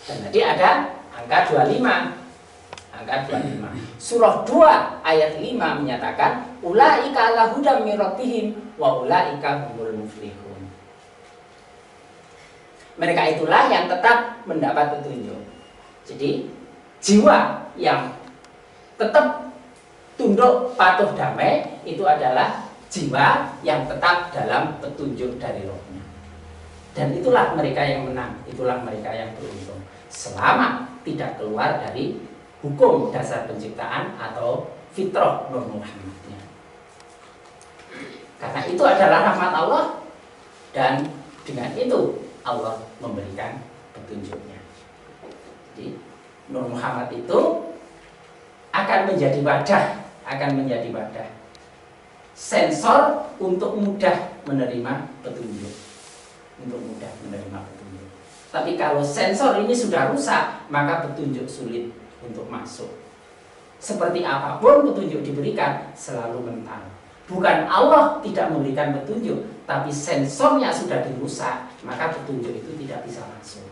Dan tadi ada angka 25. Angka 25. Surah 2 ayat 5 menyatakan ulaika ala hudam min rabbihim wa ulaika humul muflihun. Mereka itulah yang tetap mendapat petunjuk. Jadi jiwa yang tetap tunduk patuh damai itu adalah jiwa yang tetap dalam petunjuk dari Rohnya. Dan itulah mereka yang menang, itulah mereka yang beruntung. Selama tidak keluar dari hukum dasar penciptaan atau fitrah Nur Muhammadnya. Karena itu adalah rahmat Allah dan dengan itu Allah memberikan petunjuknya. Jadi Nur Muhammad itu akan menjadi wadah, sensor untuk mudah menerima petunjuk. Tapi kalau sensor ini sudah rusak, maka petunjuk sulit untuk masuk. Seperti apapun petunjuk diberikan selalu mental. Bukan Allah tidak memberikan petunjuk, tapi sensornya sudah dirusak, maka petunjuk itu tidak bisa masuk.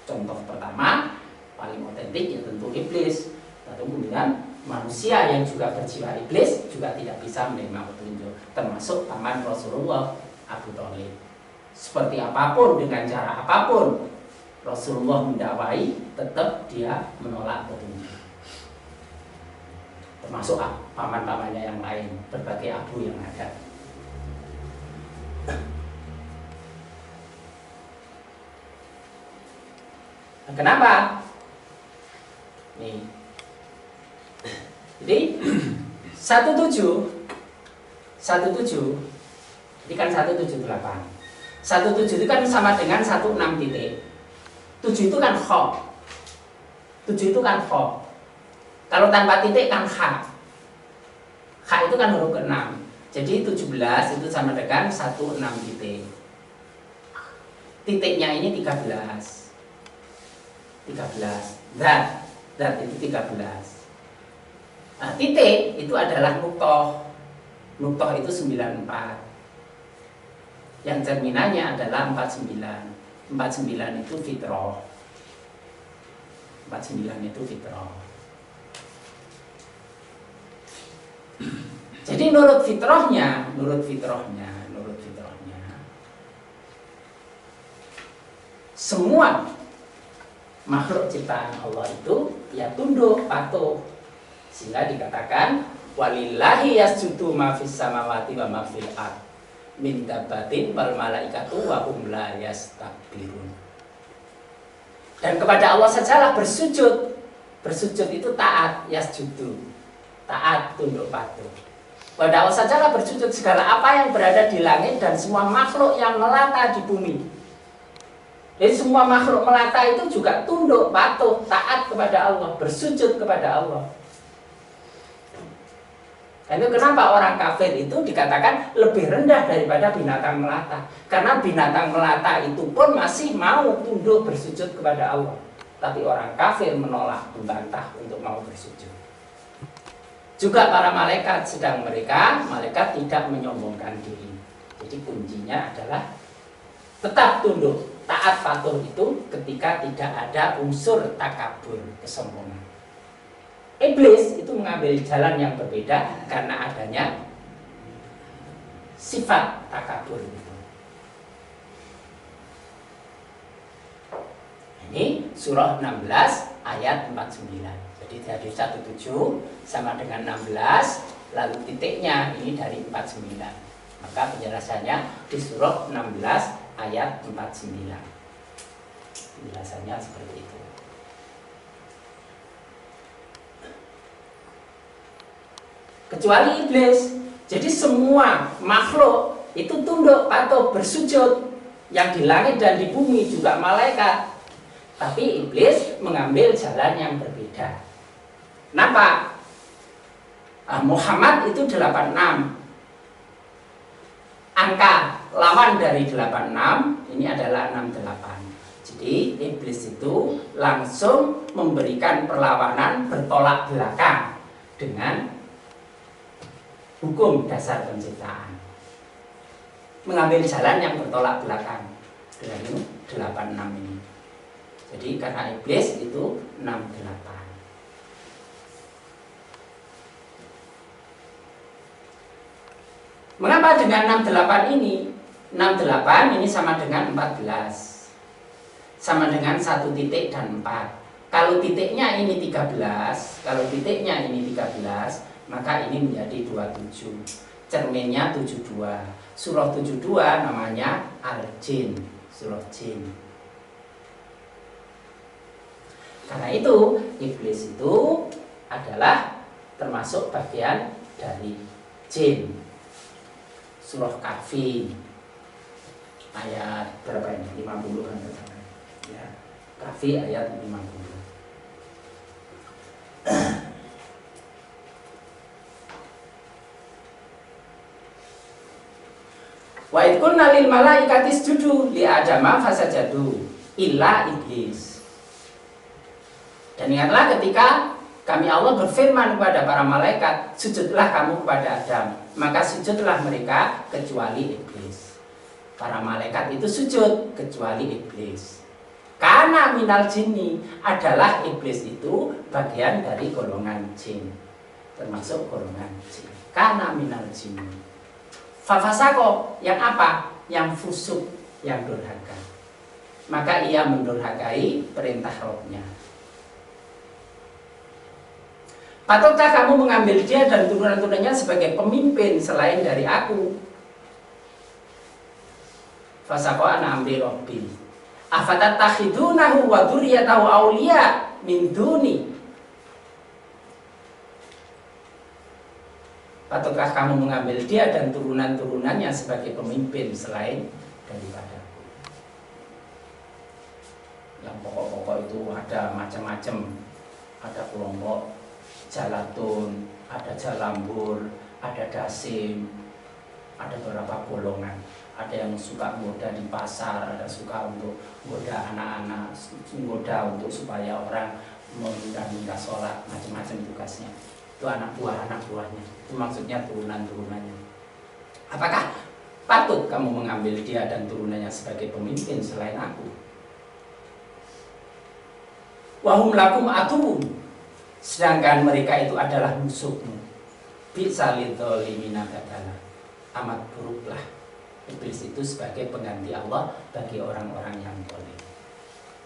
Contoh pertama, paling otentik ya tentu iblis. Atau kemudian manusia yang juga berjiwa iblis juga tidak bisa menerima petunjuk, termasuk paman Rasulullah Abu Thalib. Seperti apapun, dengan cara apapun Rasulullah mendakwai, tetap dia menolak petunjuk. Termasuk paman-pamannya yang lain, berbagai abu yang ada. Nah, kenapa? Nih. Jadi 17 ini kan 178. 17 itu kan sama dengan 16 titik. 7 itu kan kho. 7 itu kan kho. Kalau tanpa titik kan kha. Kha itu kan huruf ke-6. Jadi 17 itu sama dengan 16 titik. Titiknya ini 13. Dat itu 13. Nah, titik itu adalah nuktoh. Nuktoh itu 94. Yang cerminannya adalah 49. 49 itu fitrah. 49 itu fitrah. Jadi nurut fitrahnya, semua makhluk ciptaan Allah itu ya tunduk, patuh. Sehingga dikatakan walillahi yasjudu ma fis samawati wa ma fil ardh min dabbatin wal malaikatu wa hum la yastakbirun. Dan kepada Allah sajalah bersujud. Bersujud itu taat, yasjudu. Taat, tunduk patuh. Pada Allah sajalah bersujud segala apa yang berada di langit dan semua makhluk yang melata di bumi. Jadi semua makhluk melata itu juga tunduk, patuh, taat kepada Allah, bersujud kepada Allah. Dan itu kenapa orang kafir itu dikatakan lebih rendah daripada binatang melata. Karena binatang melata itu pun masih mau tunduk bersujud kepada Allah. Tapi orang kafir menolak, membantah untuk mau bersujud. Juga para malaikat, sedang malaikat tidak menyombongkan diri. Jadi kuncinya adalah tetap tunduk, taat patuh itu ketika tidak ada unsur takabur, kesombongan. Iblis itu mengambil jalan yang berbeda karena adanya sifat takabur itu. Ini surah 16 ayat 49. Jadi dari 17 sama dengan 16, lalu titiknya ini dari 49. Maka penjelasannya di surah 16 ayat 49. Penjelasannya seperti itu. Kecuali iblis. Jadi semua makhluk itu tunduk, patuh, bersujud. Yang di langit dan di bumi juga malaikat. Tapi iblis mengambil jalan yang berbeda. Kenapa? Muhammad itu 86. Angka lawan dari 86 ini adalah 68. Jadi iblis itu langsung memberikan perlawanan bertolak belakang dengan hukum dasar penciptaan. Mengambil jalan yang bertolak belakang. Dari 86 ini. Jadi karena iblis itu 68. Mengapa dengan 68 ini? 68 ini sama dengan 14. Sama dengan 1 titik dan 4. Kalau titiknya ini 13, kalau titiknya ini 13, maka ini menjadi 27. Cerminnya 72. Surah 72 namanya Al-Jin, surah Jin. Karena itu iblis itu adalah termasuk bagian dari jin. Surah Kahfi ayat berapa ini? 50 kan ya. Kahfi ayat 50. Wa idh qulna lil malaikati isjudu li adama fasajadu illa iblis. Dan ingatlah ketika kami Allah berfirman kepada para malaikat, sujudlah kamu kepada Adam, maka sujudlah mereka kecuali iblis. Para malaikat itu sujud kecuali iblis. Karena minal jinni, adalah iblis itu bagian dari golongan jin, termasuk golongan jin. Karena minal jinni. Fafasako, yang apa? Yang fusuk, yang durhaka. Maka ia mendurhakai perintah Rabbnya. Patutkah kamu mengambil dia dan turunan-turunannya sebagai pemimpin selain dari aku? Fasako ana amri Rabbi. Afatattakhidunahu wa dzurriyyatahu awliya min duni. Patutkah kamu mengambil dia dan turunan-turunannya sebagai pemimpin selain daripadaku? Yang pokok-pokok itu ada macam-macam. Ada kelompok Jalatun, ada Jalambul, ada Dasim, ada beberapa golongan. Ada yang suka ngoda di pasar, ada suka untuk ngoda anak-anak, ngoda untuk supaya orang menunda-nunda sholat, macam-macam tugasnya. Itu anak buahnya. Itu maksudnya turunan-turunannya. Apakah patut kamu mengambil dia dan turunannya sebagai pemimpin selain aku? Wahum lakum atuun, sedangkan mereka itu adalah musuhmu. Bisa lidzolimina badala, amat buruklah iblis itu sebagai pengganti Allah bagi orang-orang yang boleh.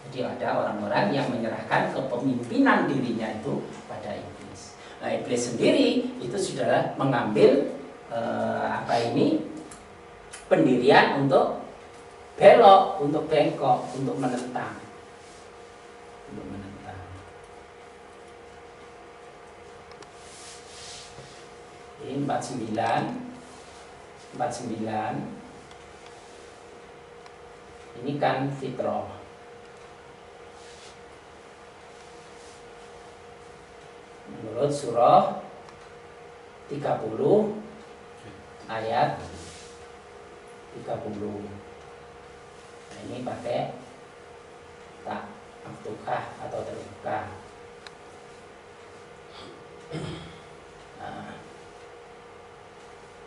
Jadi ada orang-orang yang menyerahkan kepemimpinan dirinya itu pada iblis. Nah, iblis sendiri itu sudah mengambil pendirian untuk belok, untuk bengkok, untuk menentang. Ini 49 ini kan fitrah. Menurut surah 30 ayat 30. Nah, ini pakai tak maftuhah atau terbuka. Nah,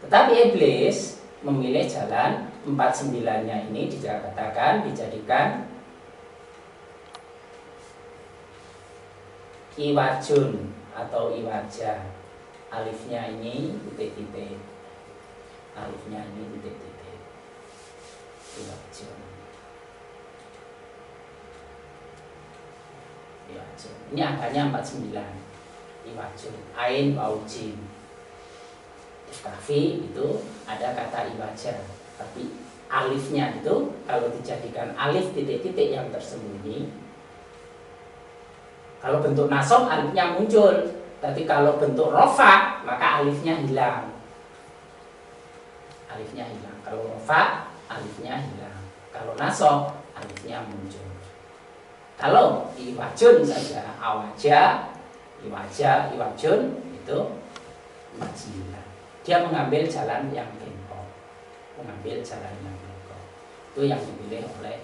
tetapi iblis memilih jalan 49-nya ini dijadikan iwajun atau iwajah. Alifnya ini titik-titik. Alifnya ini titik-titik. Iwajun. Iwajun. Ini angkanya 49. Iwajun. Ain waujin. Kahfi itu ada kata iwajah, tapi alifnya itu kalau dijadikan alif titik-titik yang tersembunyi. Kalau bentuk nasab alifnya muncul, tapi kalau bentuk rofa maka alifnya hilang. Alifnya hilang. Kalau rofa alifnya hilang. Kalau nasab alifnya muncul. Kalau iwajun saja, awajah, iwajah, iwajun itu masih hilang. Dia mengambil jalan yang bengkok, itu yang dipilih oleh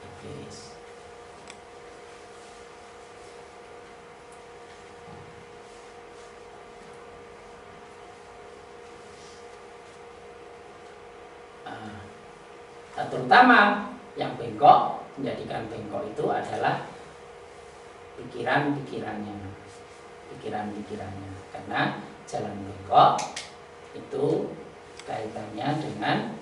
iblis. Terutama Yang bengkok, menjadikan bengkok itu adalah pikiran-pikirannya. Karena jalan bengkok itu kaitannya dengan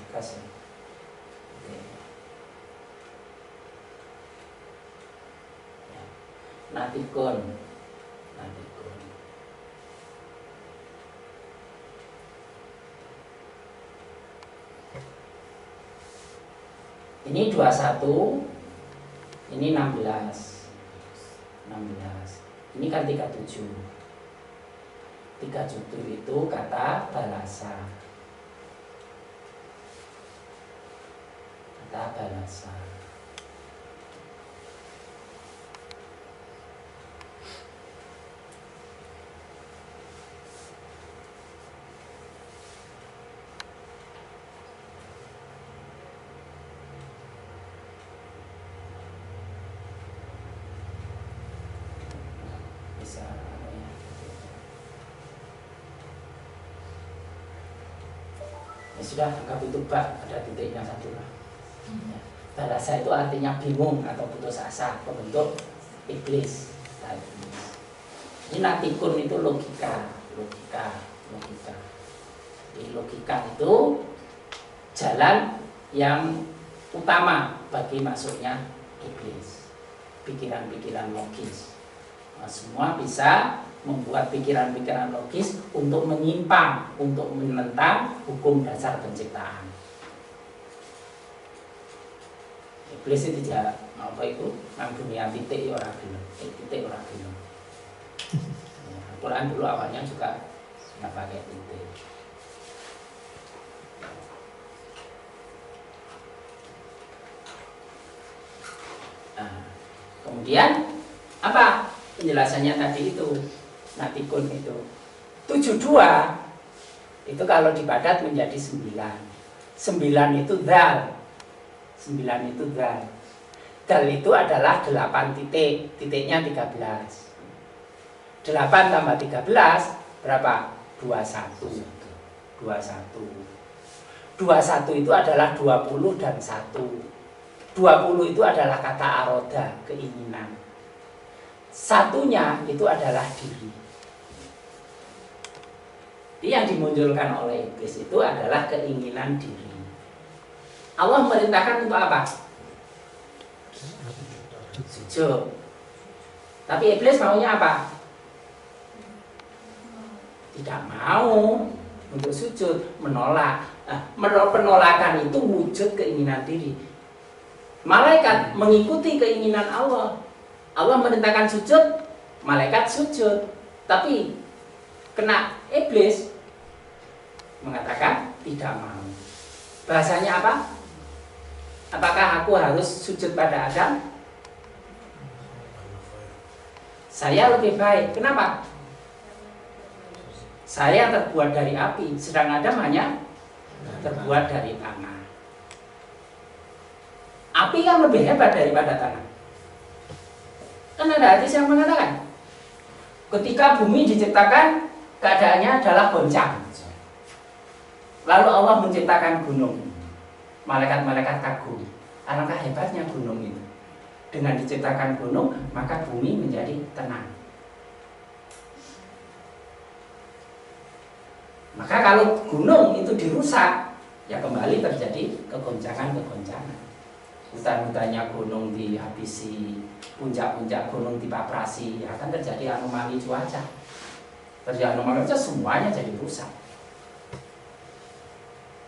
kasih. Natikun. Ini 21, ini 16. Ini kan 37. 37 itu kata balasa. Bisa ya sudah, anggap itu bak, ada titiknya satu lah. Balasa itu artinya bingung atau putus asa, pembentuk iblis. Ini natikun itu logika. Jadi logika itu jalan yang utama bagi masuknya iblis. Pikiran-pikiran logis. Nah, semua bisa membuat pikiran-pikiran logis untuk menyimpang, untuk menentang hukum dasar penciptaan. Iblis itu tidak apa itu nang dunia titik ora gelem. Al-Quran dulu awalnya juga nggak pakai titik. Nah, kemudian apa penjelasannya tadi itu? Natikun itu 72 itu kalau dipadat menjadi 9. 9 itu dal. 9 itu dal. Dal itu adalah 8 titik. Titiknya 13. 8 tambah 13 berapa? 21. 21 itu adalah 20 dan 1. 20 itu adalah kata aroda, keinginan. Satunya itu adalah diri. Jadi yang dimunculkan oleh iblis itu adalah keinginan diri. Allah merintahkan untuk apa? Sujud. Tapi iblis maunya apa? Tidak mau untuk sujud, menolak. Nah, penolakan itu wujud keinginan diri. Malaikat mengikuti keinginan Allah. Allah merintahkan sujud, malaikat sujud. Tapi kena iblis mengatakan tidak mau. Bahasanya apa? Apakah aku harus sujud pada Adam? Saya lebih baik. Kenapa? Saya terbuat dari api, sedang Adam hanya terbuat dari tanah. Api kan lebih hebat daripada tanah. Kan ada hadis yang mengatakan, ketika bumi diciptakan, keadaannya adalah goncang. Lalu Allah menciptakan gunung. Malaikat-malaikat kagum. Alangkah hebatnya gunung itu. Dengan diciptakan gunung, maka bumi menjadi tenang. Maka kalau gunung itu dirusak, ya kembali terjadi kegoncangan-kegoncangan. Hutan-hutannya gunung dihabisi, puncak-puncak gunung dipaprasi, ya akan terjadi anomali cuaca. Terjadi anomali cuaca, semuanya jadi rusak.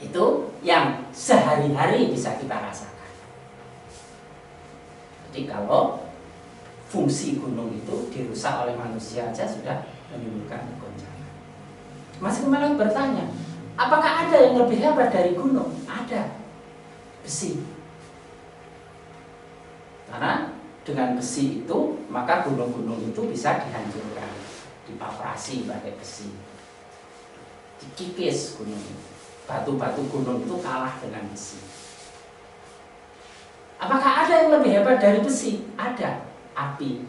Itu yang sehari-hari bisa kita rasakan. Jadi kalau fungsi gunung itu dirusak oleh manusia saja sudah menimbulkan kegoncangan. Masih malah bertanya, apakah ada yang lebih hebat dari gunung? Ada, besi. Karena dengan besi itu, maka gunung-gunung itu bisa dihancurkan, dipaprasi pakai besi, dikikis gunung. Batu-batu gunung itu kalah dengan besi. Apakah ada yang lebih hebat dari besi? Ada, api.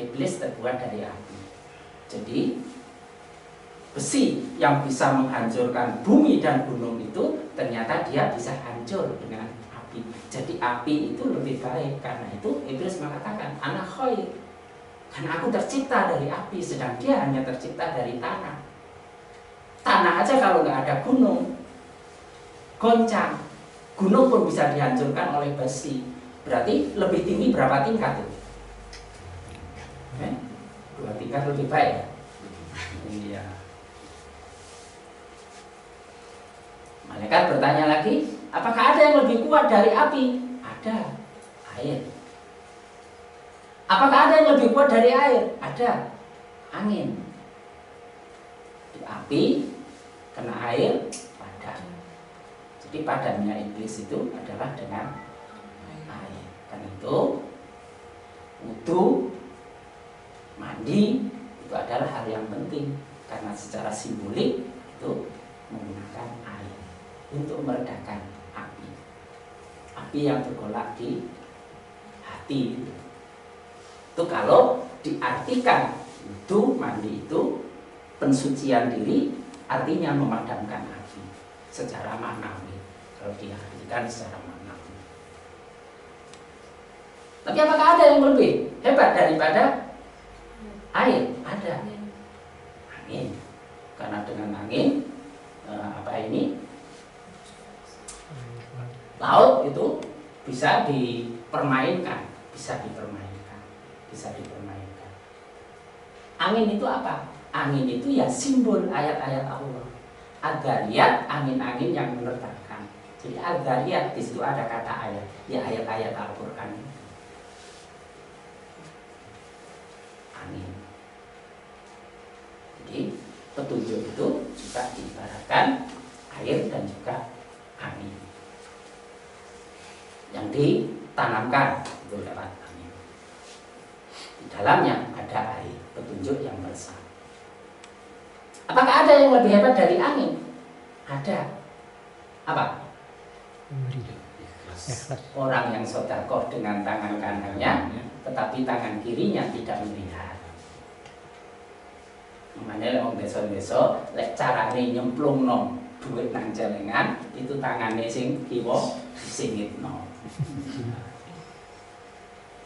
Iblis terbuat dari api. Jadi besi yang bisa menghancurkan bumi dan gunung itu ternyata dia bisa hancur dengan api. Jadi api itu lebih baik. Karena itu iblis mengatakan ana khair, karena aku tercipta dari api, sedang dia hanya tercipta dari tanah. Tanah aja kalau nggak ada gunung goncang, gunung pun bisa dihancurkan oleh besi. Berarti lebih tinggi berapa tingkat itu? 2 tingkat lebih baik ya? Iya. Malaikat bertanya lagi, apakah ada yang lebih kuat dari api? Ada, air. Apakah ada yang lebih kuat dari air? Ada, angin. Di api kena air padam. Jadi padamnya iblis itu adalah dengan air. Karena itu wudu, mandi itu adalah hal yang penting, karena secara simbolik itu menggunakan air untuk meredakan api yang bergolak di hati. Itu kalau diartikan wudu, mandi itu pensucian diri, artinya memadamkan api secara maknawi. Kalau diartikan secara maknawi. Tapi apakah ada yang lebih hebat daripada air? Ada, angin. Karena dengan angin laut itu bisa dipermainkan. Angin itu apa? Angin itu ya simbol ayat-ayat Allah. Ad-Dhariyat, angin-angin yang menerbangkan. Jadi Ad-Dhariyat di situ ada kata ayat, ya ayat-ayat Al-Qur'an. Angin. Jadi petunjuk itu juga diibaratkan air dan juga angin yang ditanamkan itu lewat angin. Di dalamnya ada air, petunjuk yang bersama. Apakah ada yang lebih hebat dari angin? Ada. Apa? Orang yang sedekah dengan tangan kanannya, tetapi tangan kirinya tidak melihat. Makanya orang desa-desa lek carane nyemplungno duit nang celengan, itu tangane sing kiwa disingitno.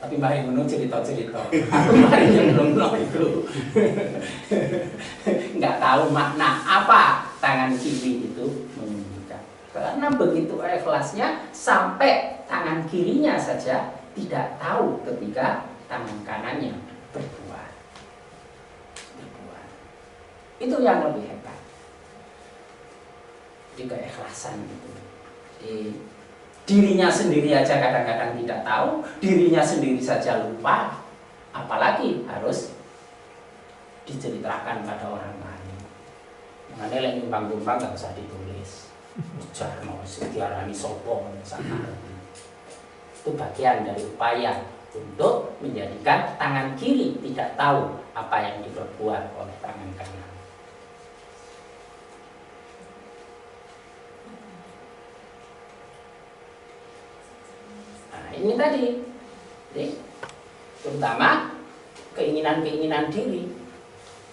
Tapi mari ngono cerita-cerita. Aku mari nyemplungno itu. Enggak tahu makna apa tangan kiri itu menunjukkan. Karena begitu ikhlasnya sampai tangan kirinya saja tidak tahu ketika tangan kanannya berbuat. Itu yang lebih hebat. Jadi keikhlasan gitu. Dirinya sendiri aja kadang-kadang tidak tahu, dirinya sendiri saja lupa, apalagi harus diceritakan pada orang lain. Mengenai lek nyumbang-nyumbang nggak usah ditulis. Jarno sediarani sopo sana. Itu bagian dari upaya untuk menjadikan tangan kiri tidak tahu apa yang diperbuat oleh tangan kanan. Ini tadi, jadi, terutama keinginan-keinginan diri.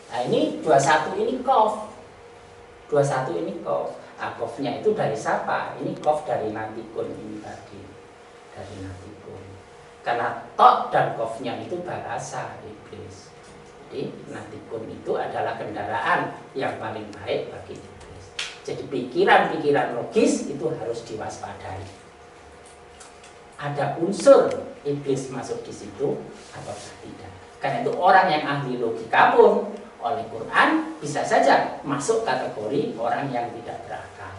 Nah ini 21 ini qaf. 21 ini qaf. Nah, qafnya itu dari siapa? Ini qaf dari natikun ini tadi. Dari natikun. Karena tok dan qafnya itu bahasa iblis. Jadi natikun itu adalah kendaraan yang paling baik bagi iblis. Jadi pikiran-pikiran logis itu harus diwaspadai. Ada unsur iblis masuk di situ atau tidak. Karena itu orang yang ahli logika pun oleh Quran bisa saja masuk kategori orang yang tidak berakal.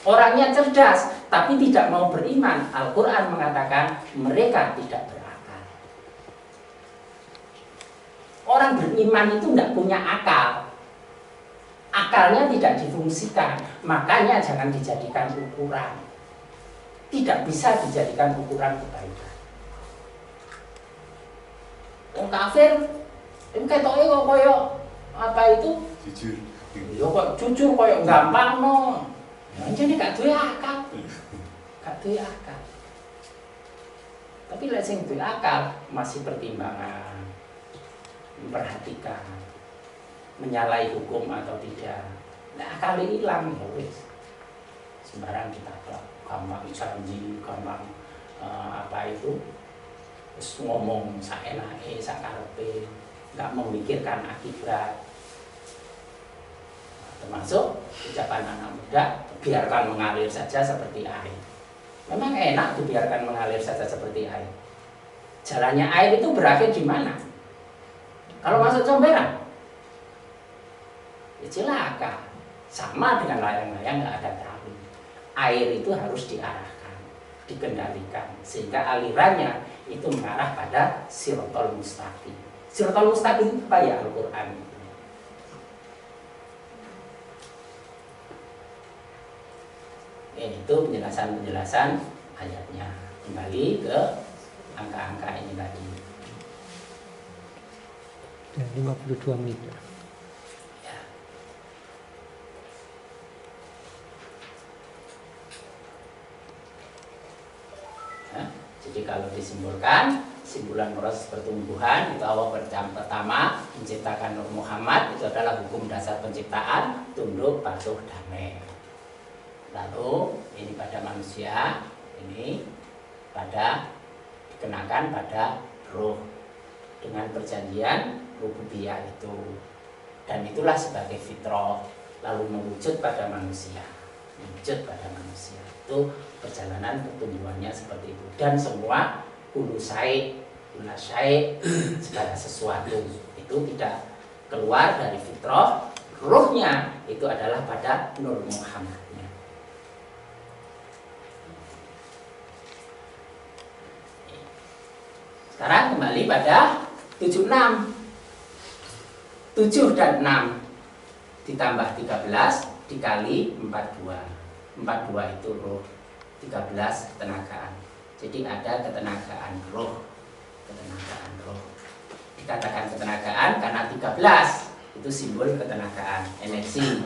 Orangnya cerdas tapi tidak mau beriman. Al-Quran mengatakan mereka tidak berakal. Orang beriman itu tidak punya akal. akalnya tidak difungsikan, makanya jangan dijadikan ukuran. Tidak bisa dijadikan ukuran kebaikan. Wong kafir, ketoke kok koyo apa itu? Jujur. Ya kok jujur koyo gampang no. Ya jadi gak duwe akal. Gak duwe akal. Tapi lek sing duwe akal masih pertimbangan, memperhatikan, menyalahi hukum atau tidak. Nah, akal hilang ya wis. Sembarang ditaklak, gampang janji, gampang apa itu? Terus ngomong saenake, sakarepe, enggak memikirkan akibat. Termasuk ucapan anak muda, biarkan mengalir saja seperti air. Memang enak dibiarkan mengalir saja seperti air. Jalannya air itu berakhir di mana? Kalau masuk comberan, ya celaka. Sama dengan layang-layang nggak ada perahu. Air itu harus diarahkan, dikendalikan, sehingga alirannya itu mengarah pada siratal mustaqim. Siratal mustaqim itu apa ya? Al-Quran. Itu penjelasan ayatnya. Kembali ke angka-angka ini tadi. Dan 52 menit. Ya. Nah, jadi kalau disimpulkan, simpulan proses pertumbuhan itu awal pertama menciptakan Nur Muhammad, itu adalah hukum dasar penciptaan, tunduk, patuh, damai. Lalu ini pada manusia, ini pada dikenakan pada ruh dengan perjanjian rububiyah itu, dan itulah sebagai fitrah, lalu mewujud pada manusia, itu perjalanan pertumbuhannya seperti itu. Dan semua kulu syai' segala sesuatu itu tidak keluar dari fitrah, ruhnya itu adalah pada Nur Muhammad. Sekarang kembali pada 76. 7 dan 6 ditambah 13 dikali 42. 42 itu roh, 13 ketenagaan. Jadi ada ketenagaan roh. Dikatakan ketenagaan karena 13 itu simbol ketenagaan, energi.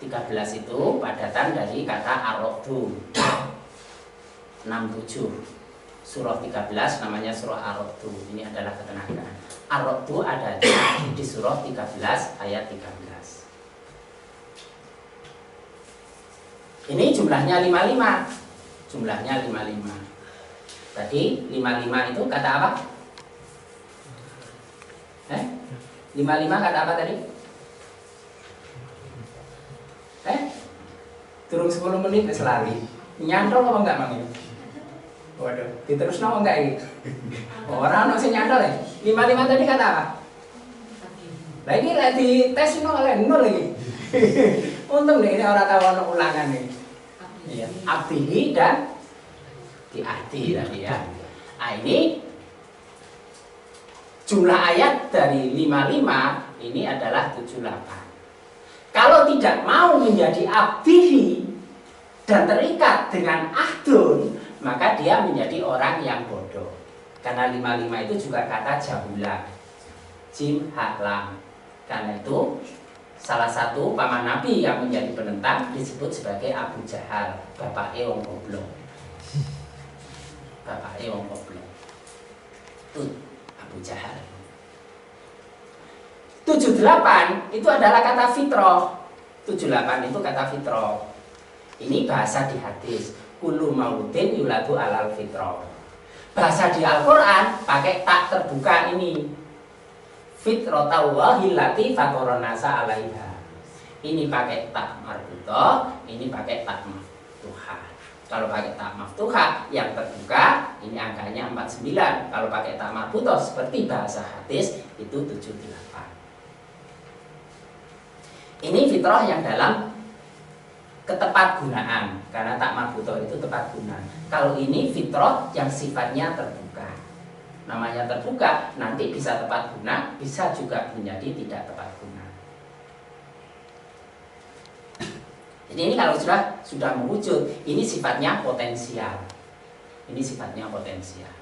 13 itu padatan dari kata ar-rohdu. 67. Surah 13 namanya surah Ar-Rohdu. Ini adalah ketenagaan. Ar-Rohdu ada di surah 13 ayat 13. Ini jumlahnya 55. Tadi 55 itu kata apa? 55 kata apa tadi? Turun 10 menit selali. Nyantol apa enggak Mang? Waduh, diterus nama enggak ini? Orang sing nyantol ya. 55 tadi kata apa? Lah ini lagi tes oleh nol lagi. Untung nih ini orang tahu ono ulangan nih. Iya, abdihi dan diahdi tadi ya. Nah, ini jumlah ayat dari 55 ini adalah 78. Kalau tidak mau menjadi abdihi dan terikat dengan ahdun, maka dia menjadi orang yang bodoh. Karena 55 itu juga kata jahula, jim haklam. Karena itu salah satu paman Nabi yang menjadi penentang disebut sebagai Abu Jahal, bapaknya wong goblok. Itu Abu Jahal. 78 itu adalah kata fitrah. 78 itu kata fitrah. Ini bahasa di hadis. Kullu maudin yuladu alal fitrah. Bahasa di Al-Quran pakai tak terbuka ini. Fitratallahi allati fatara nasa 'alaiha. Ini pakai tak marbuthah, ini pakai tak maftuhah. Kalau pakai tak maftuhah yang terbuka ini angkanya 49. Kalau pakai tak marbuthah seperti bahasa hadis itu 78. Ini fitrah yang dalam ketepat gunaan, karena tak marbuthah itu tepat guna. Kalau ini fitrah yang sifatnya terbuka. Namanya terbuka, nanti bisa tepat guna, bisa juga menjadi tidak tepat guna. Jadi ini kalau sudah mewujud, ini sifatnya potensial. Ini sifatnya potensial.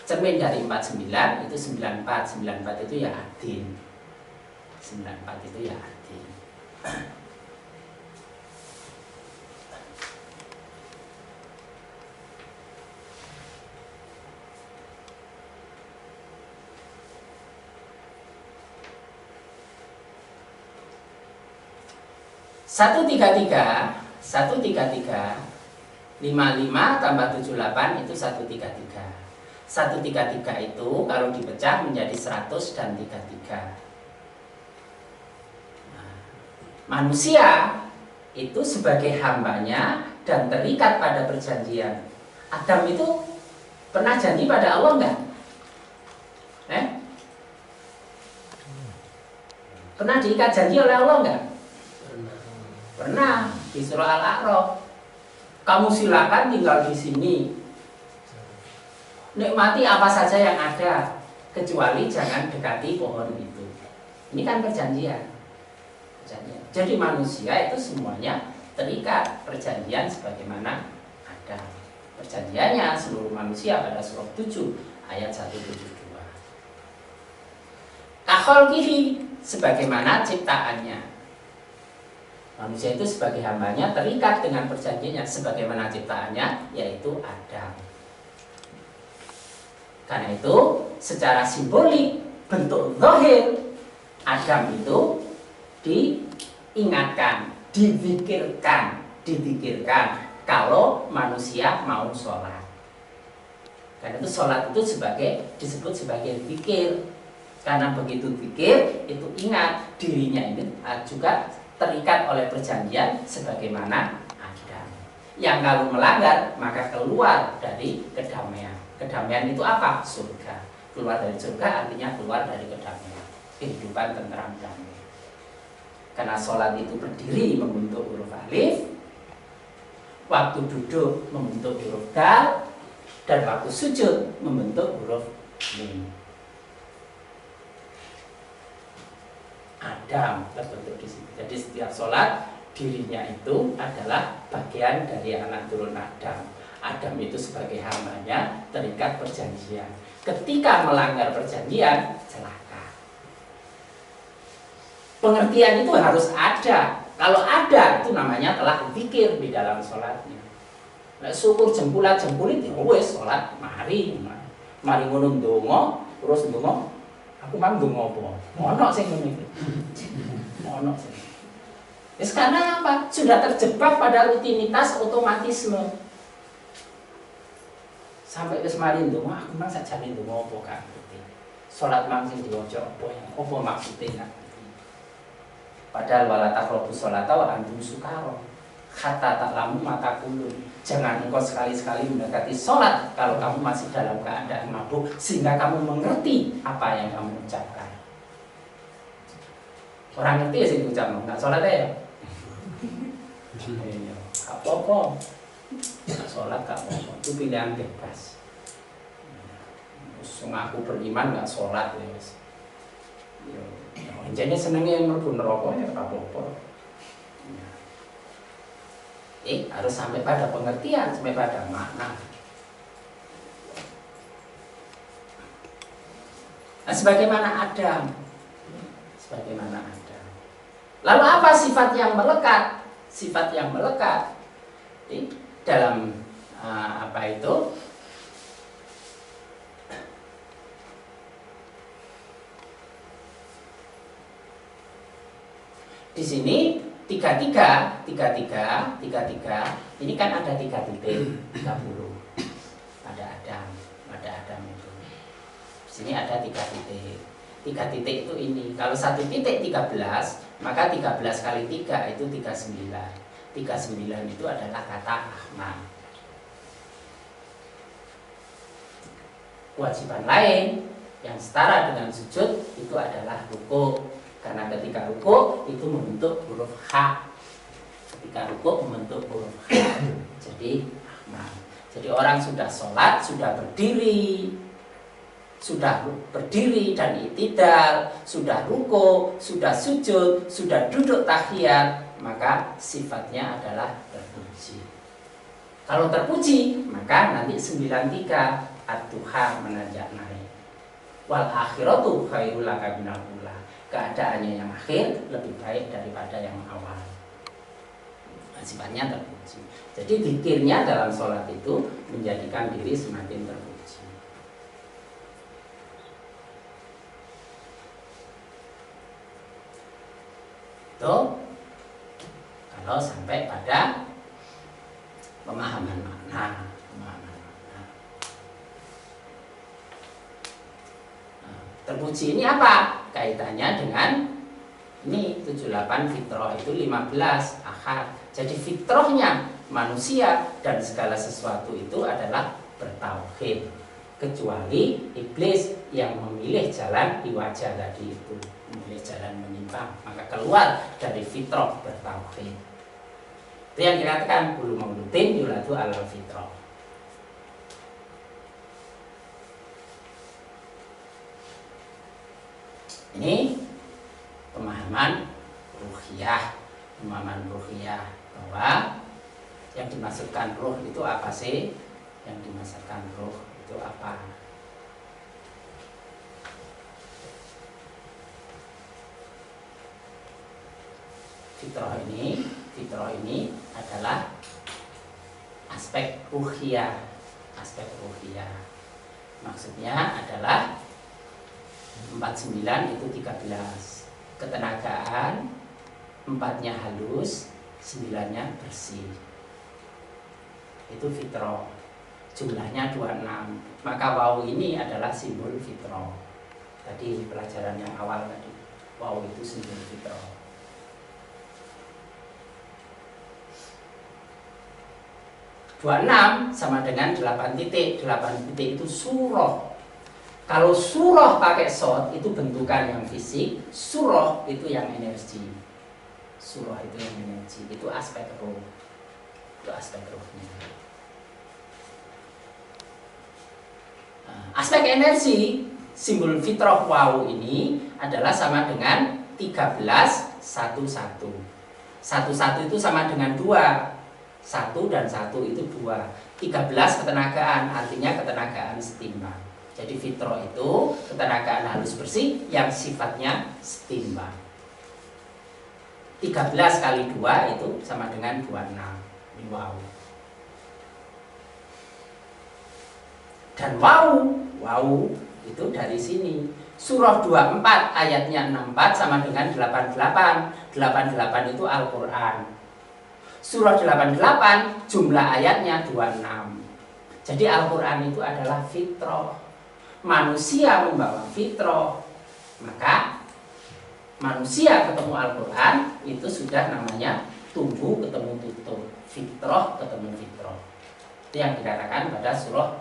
Cermin dari 49 itu 94. 94 itu ya adin. 94 itu ya adin. Satu tiga tiga 55 tambah 78 itu 133. 133 itu kalau dipecah menjadi 100 dan 33. Nah, manusia itu sebagai hambanya dan terikat pada perjanjian. Adam itu pernah janji pada Allah enggak? Pernah diikat janji oleh Allah enggak? Pernah, di surah Al-A'raf. Kamu silakan tinggal di sini. Nikmati apa saja yang ada, kecuali jangan dekati pohon itu. Ini kan perjanjian. Jadi manusia itu semuanya terikat perjanjian sebagaimana ada. Perjanjiannya seluruh manusia pada surah 7 ayat 172. Kakholkihi sebagaimana ciptaannya. Manusia itu sebagai hambanya terikat dengan perjanjiannya sebagaimana ciptaannya, yaitu Adam. Karena itu secara simbolik bentuk zahir Adam itu diingatkan, dipikirkan kalau manusia mau sholat. Karena itu sholat itu disebut sebagai zikir. Karena begitu zikir itu ingat dirinya ini juga terikat oleh perjanjian sebagaimana Adam. Yang kalau melanggar maka keluar dari kedamaian. Kedamaian itu apa? Surga. Keluar dari surga artinya keluar dari kedamaian, kehidupan tentram damai. Karena sholat itu berdiri membentuk huruf alif, waktu duduk membentuk huruf dal, dan waktu sujud membentuk huruf mim. Adam terbentuk di situ. Jadi setiap sholat dirinya itu adalah bagian dari anak turun Adam. Adam itu sebagai hambanya terikat perjanjian. Ketika melanggar perjanjian, celaka. Pengertian itu harus ada. Kalau ada, itu namanya telah zikir di dalam sholatnya. Nah, syukur jempulat-jempulit, ya wes sholat, mari ngono ndonga, terus ndonga, aku mang ndonga apa? Ono sing ngene. Ono sing. Wis karena apa? Sudah terjebak pada rutinitas otomatisme. Sampai wis mari ndonga, aku mang sajane ndonga apa kan? Salat mang sing diwaca apa ya? Apa maksudnya? Padahal wala taqrabu sholata wa antum sukara. Hatta ta'lamu ma taqulun. Jangan engkau sekali-sekali mendekati sholat kalau kamu masih dalam keadaan mabuk, sehingga kamu mengerti apa yang kamu ucapkan. Orang ngerti ya sih ucapkan, nggak sholat ya? Gak apa-apa, nggak sholat gak apa-apa, itu pilihan bebas. Aku beriman nggak sholat ya. Jadi senengnya mlebu neraka ya gak apa-apa. Harus sampai pada pengertian, sampai pada makna. Nah, sebagaimana Adam. Lalu apa sifat yang melekat? Sifat yang melekat dalam apa itu? Di sini 33 ini kan ada 3 titik 30. Ada Adam itu. Di sini ada 3 titik. 3 titik itu ini. Kalau 1 titik 13, maka 13 kali 3 itu 39. 39 itu adalah kata Ahmad. Kewajiban lain yang setara dengan sujud itu adalah ruku. Karena ketika ruku itu membentuk huruf H. Ketika ruku membentuk huruf H. Jadi Ahmad. Jadi orang sudah sholat, sudah berdiri dan i'tidal, sudah ruku, sudah sujud, sudah duduk tahiyat, maka sifatnya adalah terpuji. Kalau terpuji, maka nanti 93 at-tuha menanjak naik. Wal akhiratu khairul laka minal ula. Keadaannya yang akhir lebih baik daripada yang awal. Sifatnya terpuji. Jadi zikirnya dalam sholat itu menjadikan diri semakin terpuji. Itu kalau sampai pada pemahaman makna. Terpuji ini apa? Kaitannya dengan ini 78 fitrah itu 15 akhar. Jadi fitrahnya manusia dan segala sesuatu itu adalah bertauhid, kecuali iblis yang memilih jalan iwaja tadi itu, memilih jalan menyimpang, maka keluar dari fitrah bertauhid. Itu yang dikatakan kullu maulutin yuladu alal fitrah. Ini pemahaman ruhiyah, bahwa yang dimaksudkan ruh itu apa sih? Yang dimaksudkan ruh itu apa? Fitrah ini adalah aspek ruhiyah. Maksudnya adalah 49 itu 13 ketenagaan, 4-nya halus, 9-nya bersih. Itu fitrah. Jumlahnya 26. Maka waw ini adalah simbol fitrah. Tadi pelajaran yang awal tadi, waw itu simbol fitrah. Dua 6 sama dengan 8 titik. 8 titik itu surah. Kalau surah pakai sod itu bentukan yang fisik, surah itu yang energi. Surah itu yang energi, itu aspek roh. Itu aspek rohnya. Aspek energi simbol fitrah waw ini adalah sama dengan 13 1 1. 1 itu sama dengan 2. 1 dan 1 itu 2. 13 ketenagaan, artinya ketenagaan setimbang. Jadi fitrah itu ketenagaan halus bersih yang sifatnya setimbang. 13 kali 2 itu sama dengan 26. Ini waw. Dan waw itu dari sini. Surah 24 ayatnya 64 sama dengan 88. 88 itu Al-Quran. Surah 88 jumlah ayatnya 26. Jadi Al-Quran itu adalah fitrah. Manusia membawa fitrah, maka manusia ketemu Al-Quran itu sudah namanya tumbuh ketemu tutup, fitrah ketemu fitrah. Itu yang dikatakan pada surah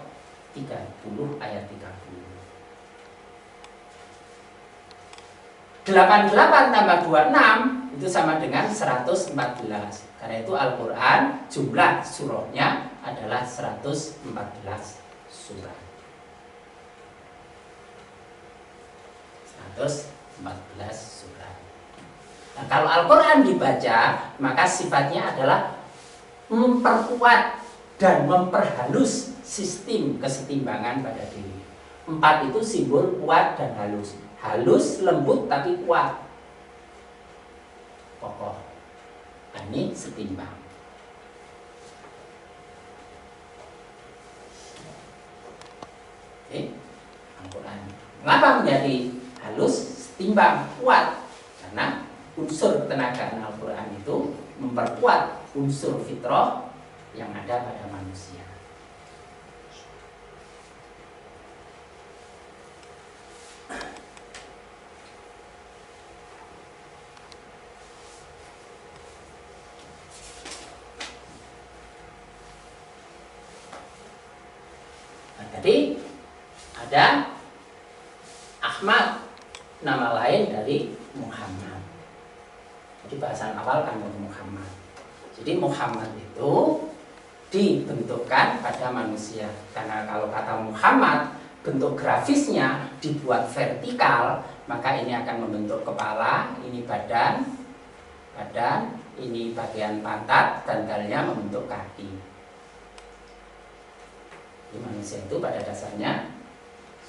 30 ayat 30. 88 tambah 26 itu sama dengan 114. Karena itu Al-Quran jumlah surahnya adalah 114 surah. 114 surah. Nah, kalau Al-Quran dibaca, maka sifatnya adalah memperkuat dan memperhalus sistem kesetimbangan pada diri. 4 itu simbol kuat dan halus. Halus, lembut, tapi kuat, kokoh. Nah, ini setimbang. Oke, Al-Quran. Mengapa menjadi halus, setimbang, kuat? Karena unsur ketenagaan Al-Quran itu memperkuat unsur fitrah yang ada pada manusia. Jadi ada Ahmad, nama lain dari Muhammad. Jadi bahasan awal kan Muhammad. Jadi Muhammad itu dibentukkan pada manusia. Karena kalau kata Muhammad, bentuk grafisnya dibuat vertikal, maka ini akan membentuk kepala, ini badan, ini bagian pantat dan dalnya membentuk kaki. Di manusia itu pada dasarnya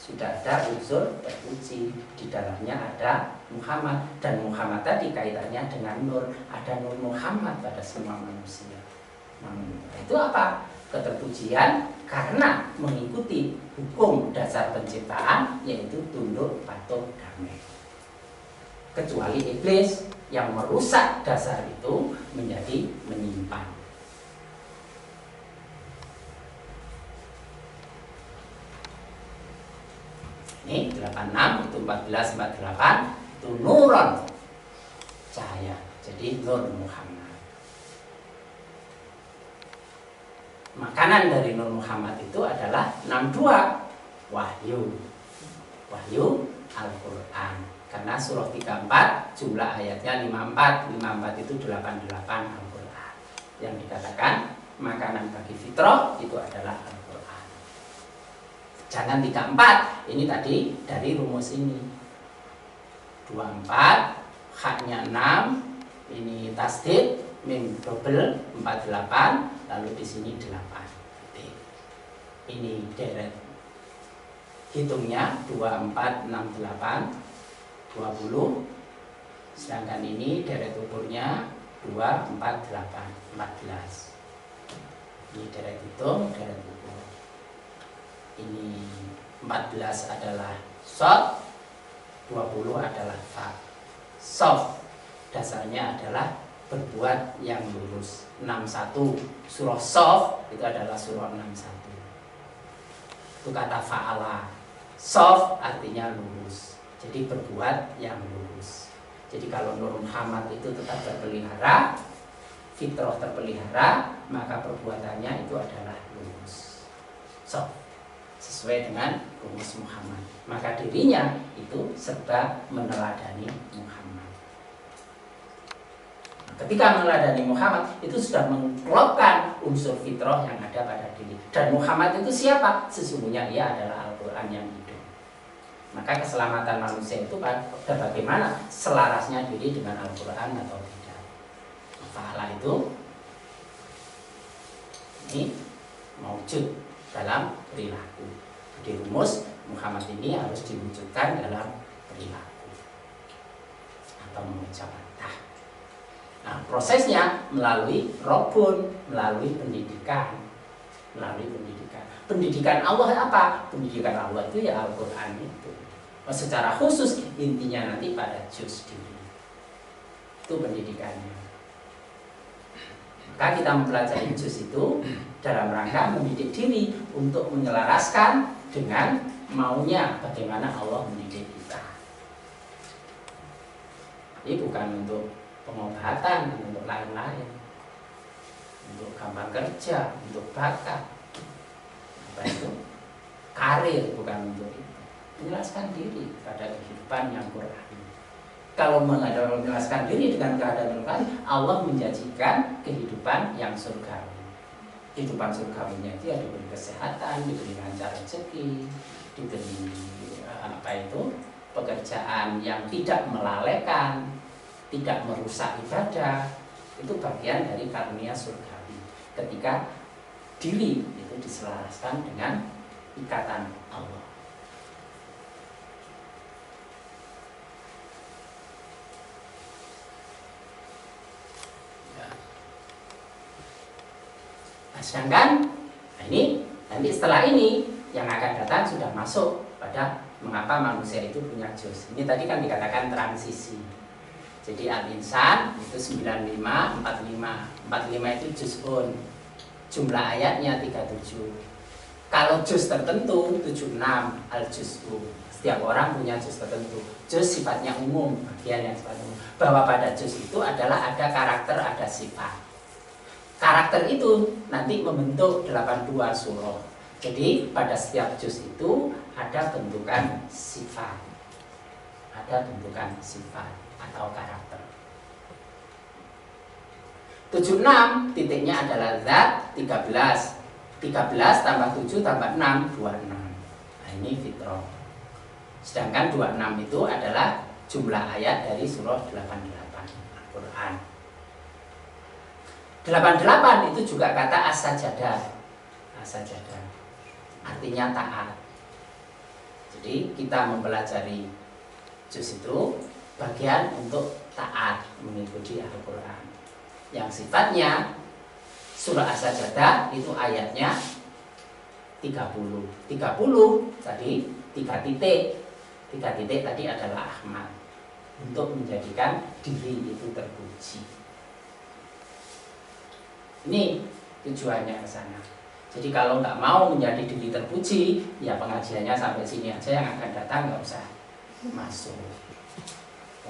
sudah ada unsur terpuji, di dalamnya ada Muhammad, dan Muhammad tadi kaitannya dengan nur, ada nur Muhammad pada semua manusia. Itu apa? Keterpujian karena mengikuti hukum dasar penciptaan, yaitu tunduk, patuh, damai. Kecuali iblis yang merusak dasar itu menjadi menyimpang. Ini 86, itu 14, 48, itu nuron, cahaya. Jadi nur Muhammad. Makanan dari nur Muhammad itu adalah 62, wahyu. Wahyu Al-Quran. Karena surah 34 jumlah ayatnya 54, 54 itu 88 Al-Quran. Yang dikatakan makanan bagi fitrah itu adalah Al-Quran. Jangan 34, ini tadi dari rumus ini 24, haknya 6, ini tasdid, mim double 48, lalu di sini 8. Ini deret hitungnya 24, 68, 20. Sedangkan ini deret ukurnya 2, 4, 8, 14. Ini deret hitung, deret ukur. Ini 14 adalah short, 20 adalah fa. Soft dasarnya adalah berbuat yang lurus. 61 surah soft itu adalah surah 61. Itu kata fa'ala. Soft artinya lurus. Jadi berbuat yang lurus. Jadi kalau Nur Muhammad itu tetap terpelihara, fitrah terpelihara, maka perbuatannya itu adalah lurus. Soft sesuai dengan rumus Muhammad. Maka dirinya itu serba meneladani Muhammad. Ketika meneladani Muhammad itu sudah mengklopkan unsur fitrah yang ada pada diri. Dan Muhammad itu siapa? Sesungguhnya ia adalah Al-Quran yang hidup. Maka keselamatan manusia itu bagaimana selarasnya diri dengan Al-Quran atau tidak. Fa'ala itu ini mewujud dalam perilaku. Jadi rumus Muhammad ini harus diwujudkan dalam perilaku atau mengucapkan. Nah, prosesnya melalui robun, melalui pendidikan. Pendidikan Allah apa? Pendidikan Allah itu ya Al-Quran itu. Secara khusus intinya nanti pada juz diri. Itu pendidikannya. Maka kita mempelajari juz itu dalam rangka mendidik diri untuk menyelaraskan dengan maunya bagaimana Allah mendidik kita. Ini bukan untuk pengobatan, untuk lain-lain, untuk gampang kerja, untuk bakat, apa itu karir, bukan untuk itu. Menjelaskan diri pada kehidupan yang Qur'ani. Kalau menjelaskan diri dengan keadaan Qur'ani, Allah menjanjikan kehidupan yang surgawi. Kehidupan surgawinya itu ya diberi kesehatan, diberi lancar rezeki, diberi pekerjaan yang tidak melalaikan, tidak merusak ibadah. Itu bagian dari karunia surgawi ketika diri itu diselaraskan dengan ikatan Allah. Nah, sedangkan ini nanti setelah ini yang akan datang sudah masuk pada mengapa manusia itu punya juz. Ini tadi kan dikatakan transisi. Jadi Al-Insan itu 95, 45. 45 itu juz'un. Jumlah ayatnya 37. Kalau juz tertentu 76 al-juz'u. Setiap orang punya juz tertentu. Juz sifatnya umum, bagian yang sifatnya umum. Bahwa pada juz itu adalah ada karakter, ada sifat. Karakter itu nanti membentuk 82 surah. Jadi pada setiap juz itu ada bentukan sifat. Ada bentukan sifat atau karakter. 76 titiknya adalah zat, 13. 13 tambah 7 tambah 6, 26. Nah, ini fitrah. Sedangkan 26 itu adalah jumlah ayat dari surah 88 Al-Quran. 88 itu juga kata as-sajadah. As-sajadah artinya taat. Jadi kita mempelajari juz itu bagian untuk taat mengikuti Al-Quran. Yang sifatnya surah as-sajadah itu ayatnya 30 tadi 3 titik. 3 titik tadi adalah Ahmad, untuk menjadikan diri itu terpuji. Ini tujuannya ke sana. Jadi kalau nggak mau menjadi diri terpuji, ya pengajiannya sampai sini aja, yang akan datang nggak usah masuk.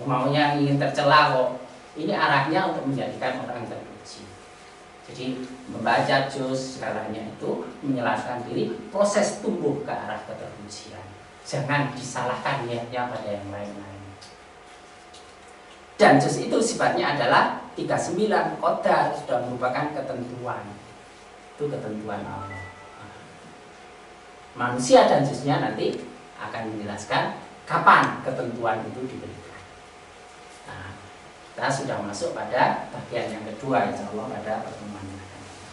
Maunya ingin tercela kok. Ini arahnya untuk menjadikan orang terpuji. Jadi membaca juz segalanya itu menyelaraskan diri, proses tumbuh ke arah keterpujian. Jangan disalahkan niatnya pada yang lain-lain. Dan juz itu sifatnya adalah 39 qadar, sudah merupakan ketentuan. Itu ketentuan Allah. Manusia dan juznya nanti akan menjelaskan kapan ketentuan itu diberikan. Nah, kita sudah masuk pada bagian yang kedua, insya Allah pada pertemuan yang akan datang.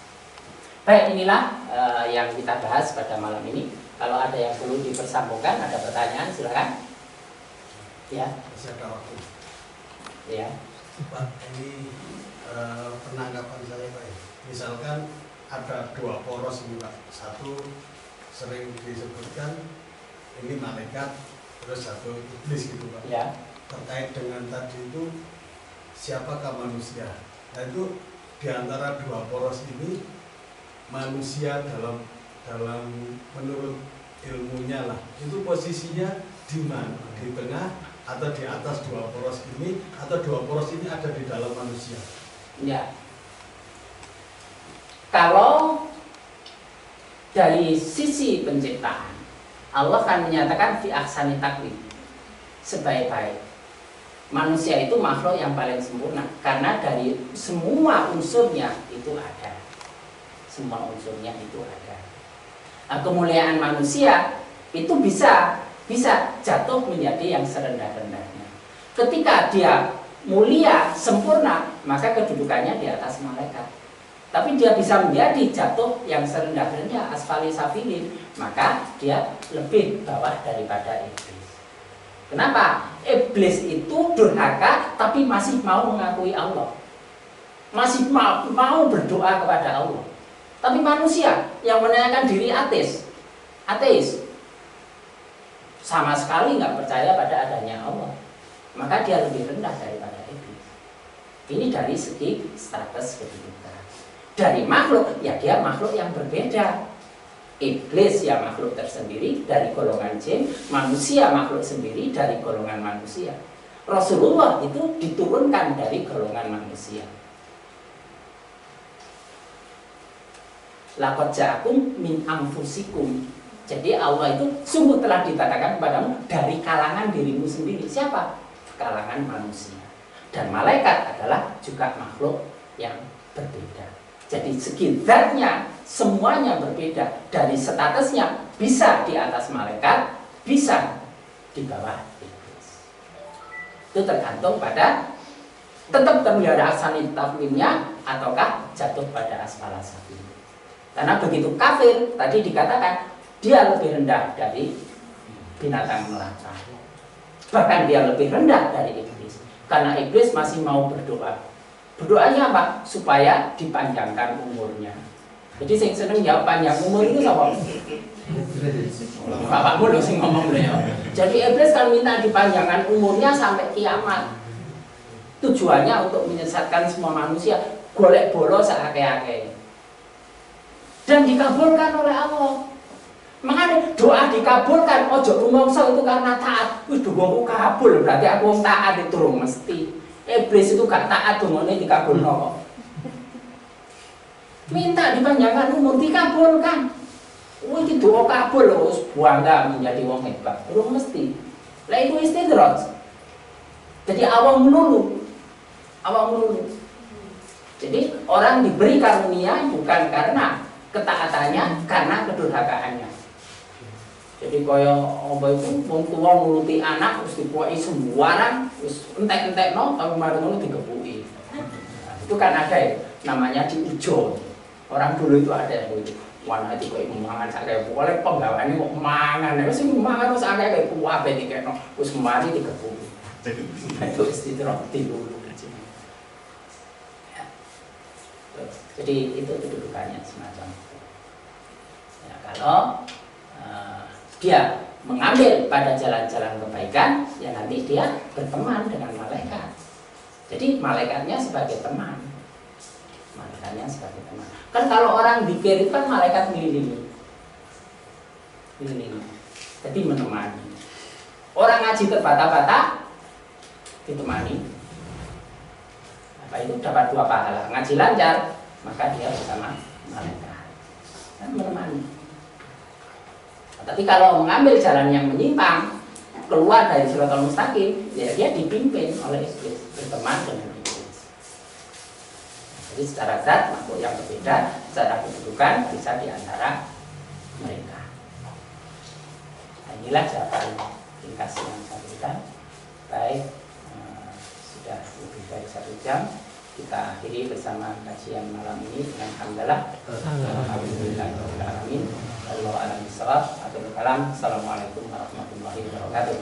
Baik, inilah yang kita bahas pada malam ini. Kalau ada yang perlu dipersambungkan, ada pertanyaan, silakan. Ya. Masih ada waktu. Ya. Pak, ini penanggapan saya Pak. Misalkan ada 2 poros ini Pak. Satu sering disebutkan ini malaikat, terus satu iblis gitu Pak. Ya. Terkait dengan tadi itu siapakah manusia? Nah itu diantara 2 poros ini manusia dalam menurut ilmunya lah itu posisinya di mana? Di tengah atau di atas 2 poros ini, atau 2 poros ini ada di dalam manusia? Ya. Kalau dari sisi penciptaan, Allah kan menyatakan fi ahsani taqwim, sebaik-baik. Manusia itu makhluk yang paling sempurna karena dari semua unsurnya itu ada. Semua unsurnya itu ada. Nah, kemuliaan manusia itu bisa jatuh menjadi yang serendah-rendahnya. Ketika dia mulia, sempurna, maka kedudukannya di atas malaikat. Tapi dia bisa menjadi jatuh yang serendah-rendahnya, asfali safilin, maka dia lebih bawah daripada iblis. Kenapa? Iblis itu durhaka tapi masih mau mengakui Allah, masih mau berdoa kepada Allah. Tapi manusia yang menanyakan diri ateis, sama sekali nggak percaya pada adanya Allah, maka dia lebih rendah daripada iblis. Ini dari segi status kedudukan. Dari makhluk, ya dia makhluk yang berbeda. Iblis ya makhluk tersendiri dari golongan jin, manusia makhluk sendiri dari golongan manusia. Rasulullah itu diturunkan dari golongan manusia. Laqad ja'akum min anfusikum. Jadi Allah itu sungguh telah dikatakan kepadamu dari kalangan dirimu sendiri. Siapa? Kalangan manusia. Dan malaikat adalah juga makhluk yang berbeda. Jadi segi zatnya semuanya berbeda. Dari statusnya bisa di atas malaikat, bisa di bawah iblis. Itu tergantung pada tetap termelihara ahsani taqwimnya ataukah jatuh pada asfala safilin. Karena begitu kafir, tadi dikatakan dia lebih rendah dari binatang melata. Bahkan dia lebih rendah dari iblis. Karena iblis masih mau berdoa. Berdoanya apa? Supaya dipanjangkan umurnya. Jadi yang seneng jawab panjang umur itu siapa? Bapakmu loh sing ngomong beliau. Jadi iblis kan minta dipanjangkan umurnya sampai kiamat. Tujuannya untuk menyesatkan semua manusia, golek bolo seake-ake. Dan dikabulkan oleh Allah. Makanya doa dikabulkan, ojo rumongso itu karena taat. Wih, doaku kabul, berarti aku taat itu mesti. Iblis itu gak taat, dongane dikabulno. Minta dipanjangkan umur dikabulkan. Wih, itu doa kabul loh, bangga menjadi wong hebat. Belum mesti. Lah itu istidraj. Jadi awam melulu. Jadi orang diberi karunia bukan karena ketaatannya, karena kedurhakaannya. Jadi kaya apa itu wong tuwa nuruti anak terus dipuaki sembarang, terus entek-entekno tapi mari ngono digepuki. Itu kan ada ya. namanya diujo. Orang dulu itu ada yang itu warna itu kayak mangan sakit boleh penggawaannya kok mangan ya sih mangan terus agak kayak kuabe nih kayak terus kemari dikepung itu istirahat dulu. Jadi itu kedudukannya semacam itu. Ya, kalau dia mengambil pada jalan-jalan kebaikan, ya nanti dia berteman dengan malaikat. Jadi malaikatnya sebagai teman. Malaikatnya sebagai teman. Kan kalau orang zikir itu kan malaikat ngelilingi. Jadi menemani. Orang ngaji terbata-bata ditemani. Apa itu dapat 2 pahala. Ngaji lancar, maka dia bersama malaikat. Dan menemani. Tapi kalau mengambil jalan yang menyimpang, keluar dari Shiratal Mustaqim, ya dia dipimpin oleh iblis, berteman dengan iblis. Jadi secara zat makhluk yang berbeda, secara kedudukan bisa di antara mereka. Nah, inilah jawaban ringkas yang saya berikan. Baik, sudah lebih dari 1 jam. Kita akhiri bersama kajian malam ini dengan hamdalah. Alhamdulillahirabbil alamin. Wallahu a'lam bishawab. Assalamualaikum warahmatullahi wabarakatuh.